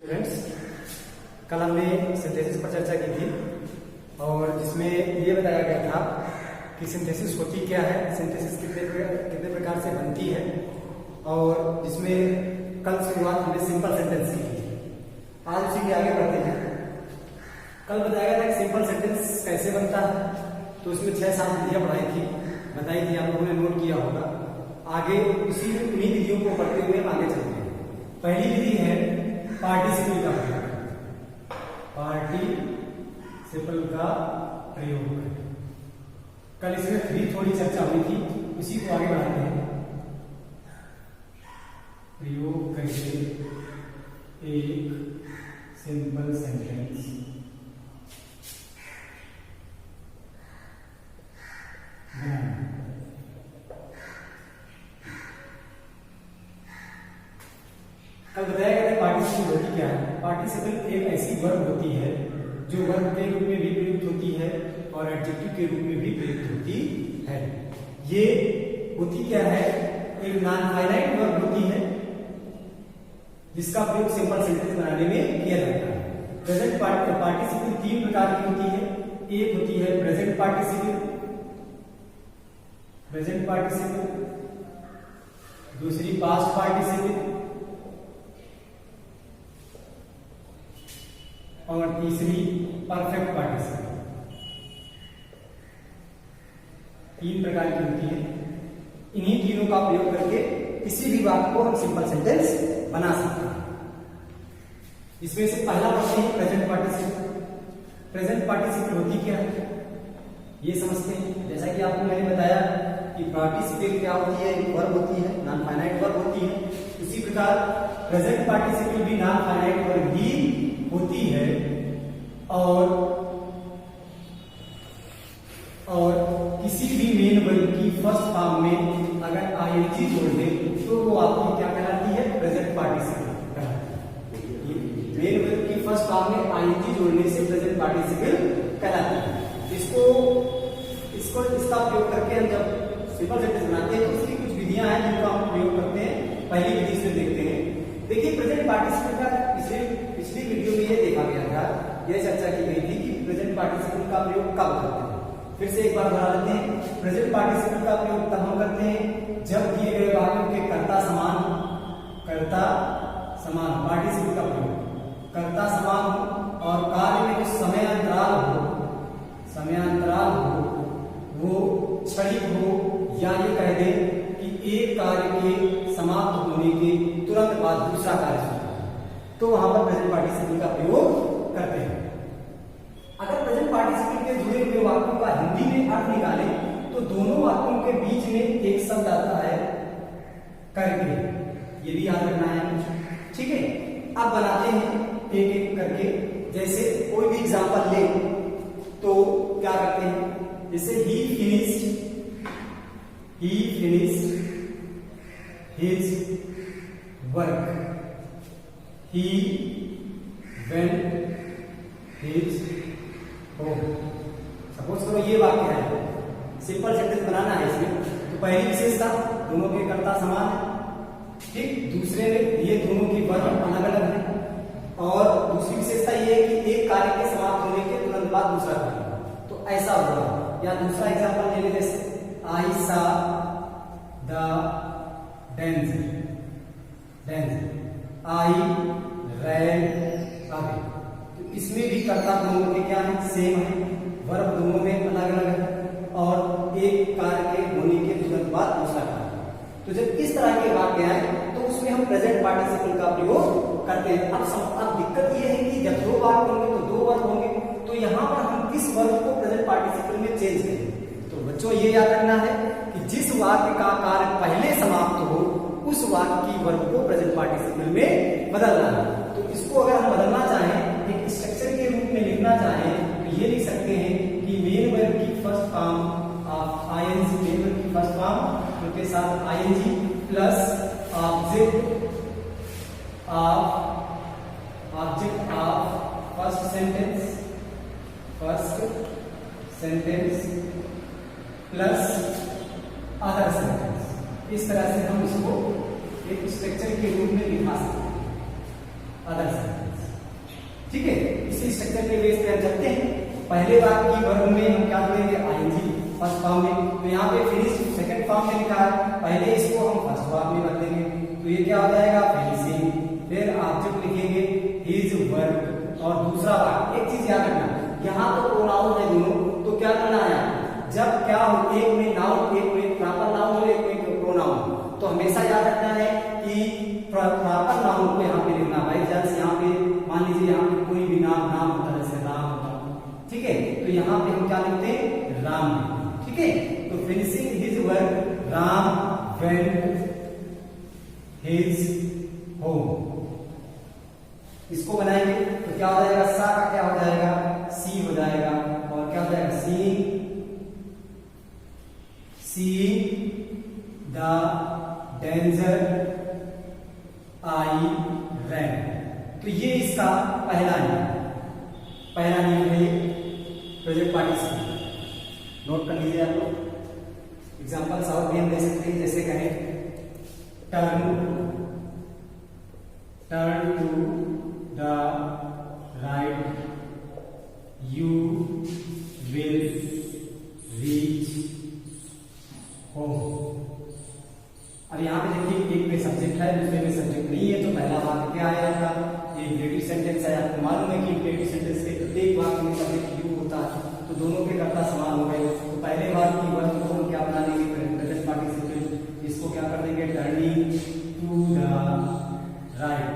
Students, कल हमने synthesis पर चर्चा की थी और जिसमें ये बताया गया था कि सिंथेसिस होती क्या है, सिंथेसिस कितने प्रकार से बनती है और जिसमें कल शुरुआत हमने सिंपल सेंटेंस की थी। आज उसी के आगे बढ़ते हैं। कल बताया गया था कि सिंपल सेंटेंस कैसे बनता है, तो उसमें 6-7 विधियां बताई थी, आप लोगों ने नोट किया होगा। आगे उन्हीं विधियों को पढ़ते हुए आगे चलते हैं। पहली विधि है पार्टिसिपल का प्रयोग। पार्टिसिपल का प्रयोग कल इसमें थोड़ी चर्चा हुई थी, उसी को आगे बढ़ाते हैं। प्रयोग कैसे एक सिंपल सेंटेंस कल बताया गया था पार्टिसिपल होती क्या है। पार्टिसिपल एक ऐसी वर्ब होती है जो वर्ब के रूप में भी प्रयुक्त होती है और एडजेक्टिव के रूप में भी प्रयुक्त होती है। ये होती क्या है, एक नॉन फाइनाइट वर्ब होती है जिसका प्रयोग सिंपल सेंटेंस बनाने में किया जाता है। प्रेजेंट पार्टिसिपल 3 प्रकार की होती है। एक होती है प्रेजेंट पार्टिसिपल, दूसरी पास्ट पार्टिसिपल और तीसरी परफेक्ट पार्टिसिपल। 3 प्रकार की होती है। इन्हीं तीनों का प्रयोग करके किसी भी बात को हम सिंपल सेंटेंस बना सकते हैं। इसमें से पहला पढ़ते हैं प्रेजेंट पार्टिसिपल। प्रेजेंट पार्टिसिपल होती क्या है ये समझते हैं। जैसा कि आपको मैंने बताया कि पार्टिसिपल क्या होती है, एक वर्ब होती है, नॉन फाइनाइट वर्ब होती है। इसी प्रकार प्रेजेंट पार्टिसिपल भी नॉन फाइनाइट वर्ब ही होती है और किसी भी मेन वर्ब की फर्स्ट फॉर्म में अगर आईएनजी जोड़ दे तो वो आपकी क्या कहलाती है, प्रेजेंट पार्टिसिपल कहलाती है। मेन वर्ब की फर्स्ट फॉर्म में आईएनजी जोड़ने से प्रेजेंट पार्टिसिपल कहलाती है। इसका प्रयोग करके हम जब सिंपल सेंटेंस बनाते हैं तो इसकी कुछ विधियां हैं जिनका हम प्रयोग करते हैं। पहली विधि से देखते हैं। देखिए, प्रेजेंट पार्टिसिपल का पिछली वीडियो में ये देखा गया था, यह चर्चा की गई थी कि प्रेजेंट पार्टिसिपल का प्रयोग कब करते हैं। फिर से एक बार दोहरा लेते हैं। प्रेजेंट पार्टिसिपल का प्रयोग तब हम करते हैं जब दिए गए वाक्यों के कर्ता समान पार्टिसिपल का प्रयोग कर्ता समान हो और कार्य में जो समय अंतराल हो वो क्षणिक हो, या ये कह दें कि एक कार्य के समाप्त होने के तुरंत बाद दूसरा कार्य शुरू हो, तो वहां पर प्रेजेंट पार्टिसिपल का प्रयोग करते हैं। अगर प्रेजेंट पार्टिसिपल के जुड़े हुए वाक्यों का हिंदी में अर्थ निकालें तो दोनों वाक्यों के बीच में एक शब्द आता है करके, ये भी याद रखना है, ठीक है। अब बनाते हैं एक एक करके। जैसे कोई भी एग्जांपल ले तो क्या करते हैं, जैसे ही finished his work, he went his home। Suppose करो ये वाक्य है, सिंपल सेंटेंस बनाना है इसमें, तो पहली विशेषता दोनों के कर्ता समान है, ठीक। दूसरे में ये दोनों की वर्ब अलग अलग है और दूसरी विशेषता ये है कि एक कार्य के समाप्त होने के तुरंत बाद दूसरा कार्य, तो ऐसा होगा। या दूसरा एग्जांपल ले लेते हैं, I saw the danger, I ran away। तो इसमें भी कर्ता दोनों के क्या है, सेम है, वर्ब दोनों में अलग अलग है और एक कार्य के होने के तुरंत बाद दूसरा कार्य। तो जब इस तरह के वाक्य है तो उसमें हम प्रेजेंट पार्टिसिपल का प्रयोग करते हैं। अब दिक्कत यह है कि जब 2 वाक्य होंगे तो 2 वर्ब होंगे, तो यहाँ पर हम किस वर्ब को प्रेजेंट पार्टिसिपल में चेंज करें। तो बच्चों ये याद रखना है कि जिस वाक्य का कार्य पहले समाप्त हो उस वाक्य की वर्ब को प्रेजेंट पार्टिसिपल में बदलना है। तो इसको अगर हम बदलना चाहें, एक स्ट्रक्चर के रूप में लिखना चाहें, तो ये लिख सकते हैं कि मेन वर्ब की first form of ING, main verb की फर्स्ट फॉर्म के साथ ING plus object of first sentence plus other sentence. इस तरह से हम इसको एक स्ट्रक्चर के रूप में लिखा सकते हैं, अदर सेंटेंस। ठीक है, इसी स्ट्रक्चर के बेस पे हम चलते हैं। पहले वाक्य की वर्ब में हम क्या करेंगे, आईएनजी फर्स्ट फॉर्म में। तो यहाँ पे फिनिश सेकंड फॉर्म में लिखा है, पहले इसको हम फर्स्ट फॉर्म में रख देंगे, तो ये क्या हो जाएगा, फिनिशिंग। फिर ऑब्जेक्ट लिखेंगे हिज वर्क। और दूसरा वाक्य, एक चीज याद रखना, यहाँ तो प्रोनाउन है दोनों, तो क्या करना है, जब क्या हो, एक में नाउन, एक में प्रॉपर नाउन और एक में प्रोनाउन, तो हमेशा याद रखना है कि प्रॉपर नाउन को यहाँ पे लिखना। बाई चांस यहाँ पे मान लीजिए यहाँ पे कोई भी नाम होता है, जैसे राम होता, ठीक है, तो यहाँ पे हम क्या लिखते हैं, राम, ठीक है। तो finishing his work Ram went his home, इसको बनाएंगे तो क्या हो जाएगा, सा का क्या हो जाएगा, सी हो जाएगा, और क्या हो जाएगा, सी द डेंजर आई रैन। तो ये इसका पहला नियम है प्रेजेंट पार्टिसिपल। नोट कर लीजिए आप लोग। एग्जांपल्स और भी हम दे सकते हैं, जैसे कहें turn to the right you will reach home. अब यहाँ पे देखिए, एक में सब्जेक्ट है, दूसरे में सब्जेक्ट नहीं है, तो पहला वाक्य क्या है आपका, ये इंपेरेटिव सेंटेंस है। आपको मालूम है कि इंपेरेटिव सेंटेंस के प्रत्येक वाक्य में सब्जेक्ट यू होता है, तो दोनों के कर्ता समान हो गए। तो पहले वाक्य की वर्ब को हम क्या बना देंगे, प्रेजेंट पार्टिसिपल। इसको क्या कर देंगे, टर्निंग टू द राइट।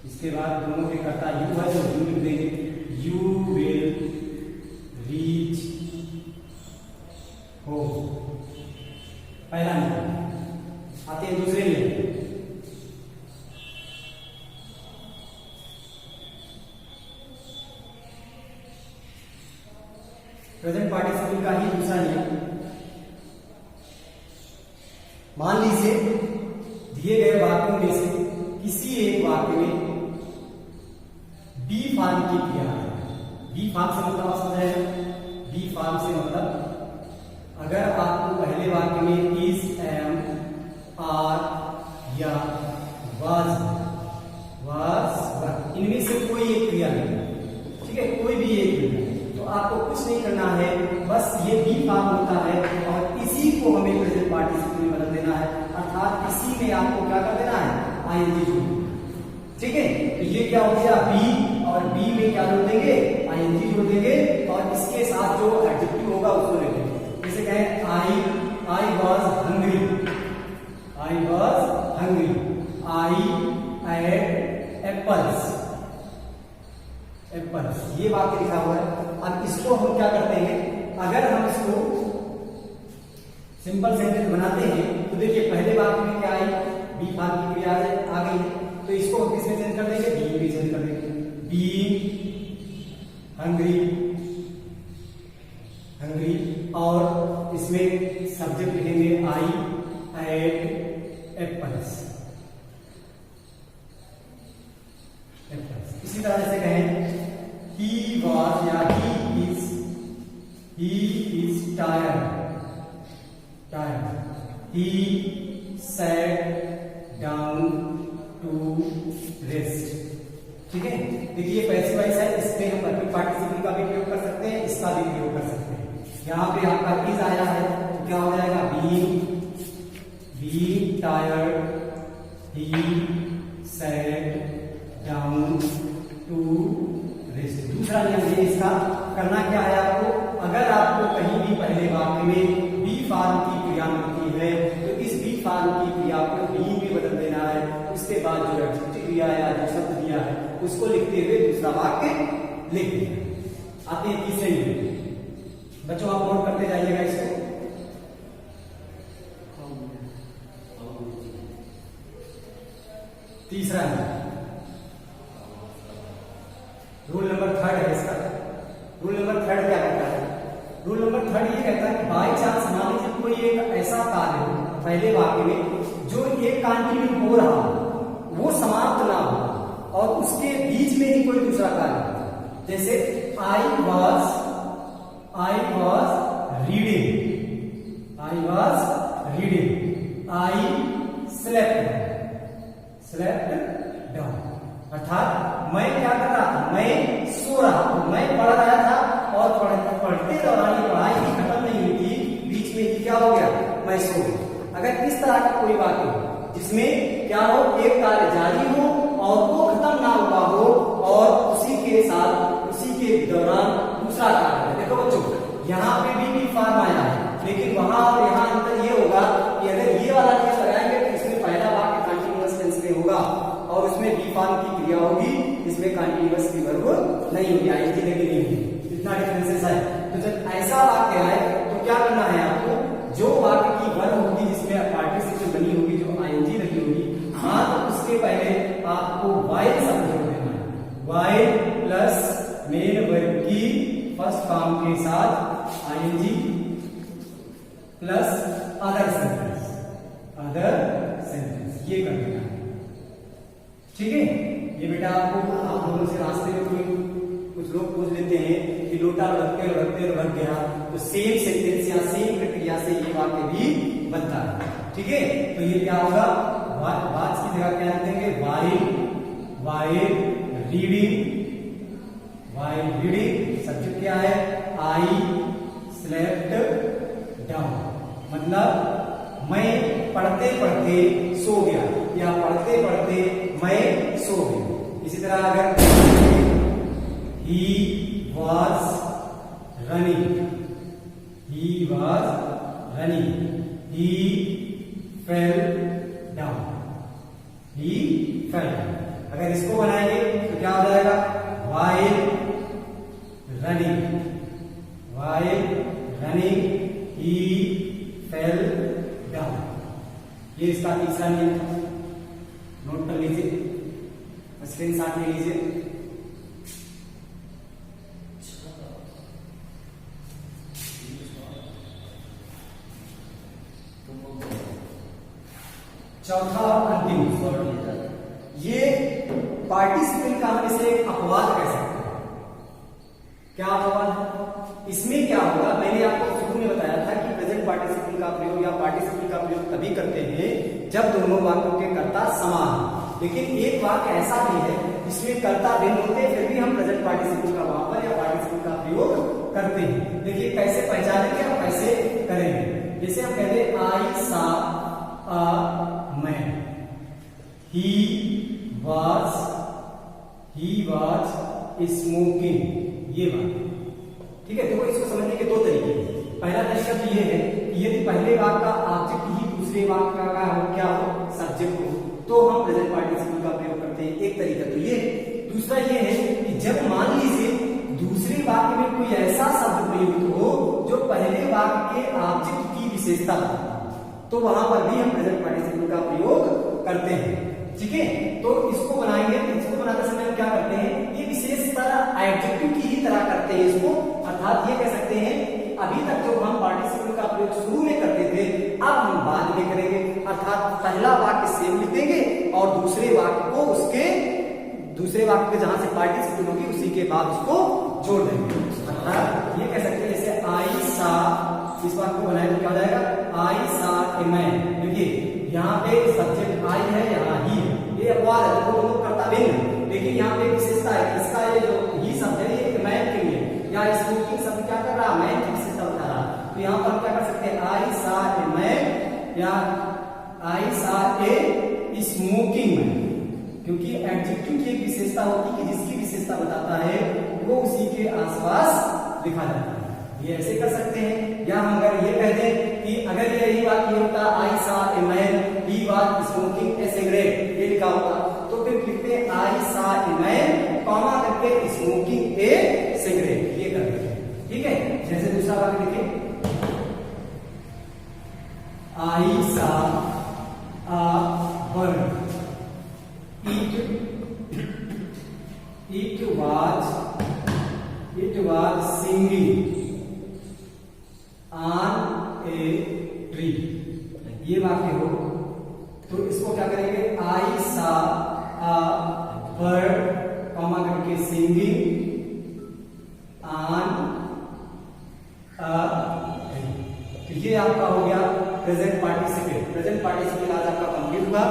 इसके बाद दोनों के कर्ता यू है, तो यू लिख देंगे, यू विल रीच होम, पहला नियम। आते हैं दूसरे नियम। प्रेजेंट पार्टिसिपल का ही दूसरा नियम। मान लीजिए दिए गए वाक्यों में से किसी एक वाक्य में बी फॉर्म की क्रिया है। बी फॉर्म से मतलब आप समझ रहे हैं, बी फॉर्म से मतलब अगर आपको पहले वाक्य में इज, एम, आर या वाज, इनमें से कोई एक क्रिया नहीं, ठीक है, कोई भी एक क्रिया, तो आपको कुछ नहीं करना है, बस ये बी फॉर्म होता है और इसी को हमें प्रेजेंट पार्टिसिपल में बदल देना है, अर्थात इसी में आपको क्या कर देना है, आईएनजी जोड़, ठीक है। तो ये क्या हो गया, बी, और बी में क्या जोड़ देंगे, आईएनजी जोड़ देंगे, और इसके साथ जो एडजेक्टिव होगा उसको लेंगे। जैसे कहें I was hungry, I was hungry, I ate apples, ये वाक्य लिखा हुआ है। अब इसको हम क्या करते हैं, अगर हम इसको सिंपल सेंटेंस बनाते हैं, तो देखिए पहले वाक्य में क्या आई, बी फॉर्म की क्रिया आ गई, तो इसको हम किसमें चेंज कर देंगे, बी में चेंज कर देंगे, बी हंग्री, और इसमें सब्जेक्ट लिखेंगे आई एड एप्पल्स। इसी तरह से कहें ही वॉज या he is tired, he sat down to rest, ठीक है। देखिए पैसिव वॉइस है, इसमें हम परफेक्ट पार्टिसिपल का भी प्रयोग कर सकते हैं, इसका भी प्रयोग कर सकते हैं। यहाँ पे आपका इज आया है, तो क्या हो जाएगा, be tired, he sat down to rest. दूसरा नियम है इसका, करना क्या है आपको, अगर आपको कहीं भी पहले वाक्य में बी फॉर्म की क्रिया मिलती है, तो इस बी फॉर्म की क्रिया को बी में बदल देना है, उसके बाद जो एडजेक्टिव क्रिया है या जो शब्द दिया है उसको लिखते हुए दूसरा वाक्य लिख देना। आते हैं तीसरे नियम। बच्चों आप नोट करते जाइएगा इसको। तीसरा नियम, रूल नंबर 3 है इसका। रूल नंबर 3 क्या कहता है, रूल नंबर 3 ये कहता है कि बाई चांस मान लीजिए कोई एक ऐसा कार्य हो पहले वाक्य में जो एक कंटिन्यू हो रहा हो, वो समाप्त ना हो और उसके बीच में ही कोई दूसरा कार्य हो, जैसे I was reading, I slept down, अर्थात मैं क्या कर रहा था, मैं सो रहा, तो मैं पढ़ रहा था और पढ़ते दौरान ये पढ़ाई भी खत्म नहीं हुई थी, बीच में ही क्या हो गया, मैं सो गया। अगर इस तरह का कोई वाक्य हो जिसमें क्या हो, एक कार्य जारी हो और वो खत्म ना हुआ हो और उसी के साथ उसी के दौरान दूसरा कार्य है। देखो बच्चों, यहाँ पे भी फॉर्म आया है, लेकिन वहां और यहाँ अंतर ये होगा कि अगर ये वाला नियम लगाएंगे तो इसमें पहला वाक्य कंटीन्यूअस टेंस में होगा और उसमें बी फॉर्म की क्रिया होगी, इसमें कंटीन्यूअस की वर्ब नहीं होगी, आईएनजी लगी नहीं होगी। इतना डिफरेंसेस है। तो जब ऐसा वाक्य आए तो क्या करना है आपको, जो वाक्य की वर्ब होगी जिसमें पार्टिसिपल बनी होगी, जो आईएनजी लगी होगी, हाँ, तो उसके पहले आपको वाइल शब्द जोड़ देना है। वाइल प्लस मेन वर्ब की फर्स्ट फॉर्म के साथ आईएनजी प्लस अदर सेंटेंस, ये कर देना है। ठीक है, ये बेटा आपको आप लोगों से रास्ते में कोई कुछ लोग पूछ लेते हैं कि लोटा लुढ़क गया, तो सेम सेंटेंस या सेम प्रक्रिया से ये वाक्य भी बनता है। ठीक है, तो ये क्या होगा, वाच की जगह क्या लिख देंगे, वाइल रीडिंग, सब्जेक्ट क्या है, आई स्लेप्ट डाउन, मतलब मैं पढ़ते पढ़ते सो गया या पढ़ते पढ़ते मैं सो गया। इसी तरह अगर he was running, he fell down, अगर इसको बनाएंगे तो क्या हो जाएगा, while running he fell down। ये इसका तीसरा नियम था, नोट कर लीजिए, स्क्रीन शॉट ले लीजिए। चौथा और अंतिम, ये पार्टिसिपल का हम इसे अपवाद कह सकते हैं। क्या अपवाद, इसमें क्या होगा, मैंने आपको शुरू में बताया था कि प्रेजेंट पार्टिसिपल का प्रयोग या पार्टिसिपल का प्रयोग तभी करते हैं जब दोनों वाक्यों के कर्ता समान हो। लेकिन एक वाक्य ऐसा भी है जिसमें कर्ता भिन्न होते हैं, फिर भी हम प्रेजेंट पार्टिसिपल का वहां पर या पार्टिसिपल का प्रयोग करते हैं। देखिए कैसे पहचानेंगे और कैसे करेंगे। जैसे हम कहते हैं आई सा a man, he was smoking, ये बात। ठीक है, देखो इसको समझने के दो तरीके हैं। पहला तरीका तो ये है कि यदि पहले वाक्य का ऑब्जेक्ट ही दूसरे वाक्य का क्या हो, सब्जेक्ट हो, तो हम प्रेजेंट पार्टिसिपल का प्रयोग करते हैं। एक तरीका तो ये। दूसरा ये है कि जब मान लीजिए दूसरे वाक्य में कोई ऐसा शब्द प्रयुक्त हो जो पहले वाक्य के ऑब्जेक्ट की विशेषता हो, तो वहां पर भी हम प्रेजेंट पार्टिसिपल का प्रयोग करते हैं। ठीक है, तो इसको बनाएंगे, इसको बनाते समय हम क्या करते हैं, ये विशेषता एडजेक्टिव की ही तरह करते हैं इसको। अर्थात ये कह सकते हैं कि अभी तक जो हम पार्टिसिपल का प्रयोग शुरू में करते थे, अब हम बाद में करेंगे। अर्थात पहला वाक्य सेम लिख देंगे और दूसरे वाक्य को उसके दूसरे वाक्य पे जहां से पार्टिसिपल होगी उसी के बाद उसको जोड़ देंगे। अर्थात ये कह सकते हैं जैसे आई सा, इस वाक्य को बनाए तो क्या हो जाएगा, आई सा ए मैन। देखिए यहाँ पे सब्जेक्ट आई है, यहाँ ही है, ये अपवाद है, तो दोनों कर्ता भिन्न, लेकिन यहाँ पे विशेषता है, इसका ये जो ही शब्द है ये मैन के लिए, या स्मोकिंग शब्द क्या कर रहा, मैन की विशेषता बता रहा। तो यहाँ पर क्या कर सकते हैं, आई सा ए मैन या आई सा ए स्मोकिंग मैन, क्योंकि एडजेक्टिव की एक विशेषता होती है कि जिसकी विशेषता बताता है वो उसी के आसपास लिखा जाता है। ये ऐसे कर सकते हैं। या हम अगर ये कह दें कि अगर यही वाक्य होता आई सा a man he was smoking A cigarette, ये लिखा होता, तो फिर लिखते हैं आई सा ए मैन कॉमा करके स्मोकिंग ए सिगरेट, ये कर देते हैं। ठीक है, जैसे दूसरा वाक्य देखिए, आई सा a bird, it was singing on a tree। ये वाक्य हो तो इसको क्या करेंगे, आई सा अ बर्ड कॉमा करके सिंगिंग ऑन अ ट्री। तो ये आपका हो गया प्रेजेंट पार्टिसिपल। प्रेजेंट पार्टिसिपल आज आपका कंप्लीट दूंगा।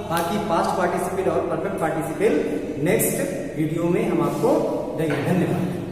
बाकी पास्ट पार्टिसिपल और परफेक्ट पार्टिसिपल नेक्स्ट वीडियो में हम आपको देंगे। धन्यवाद।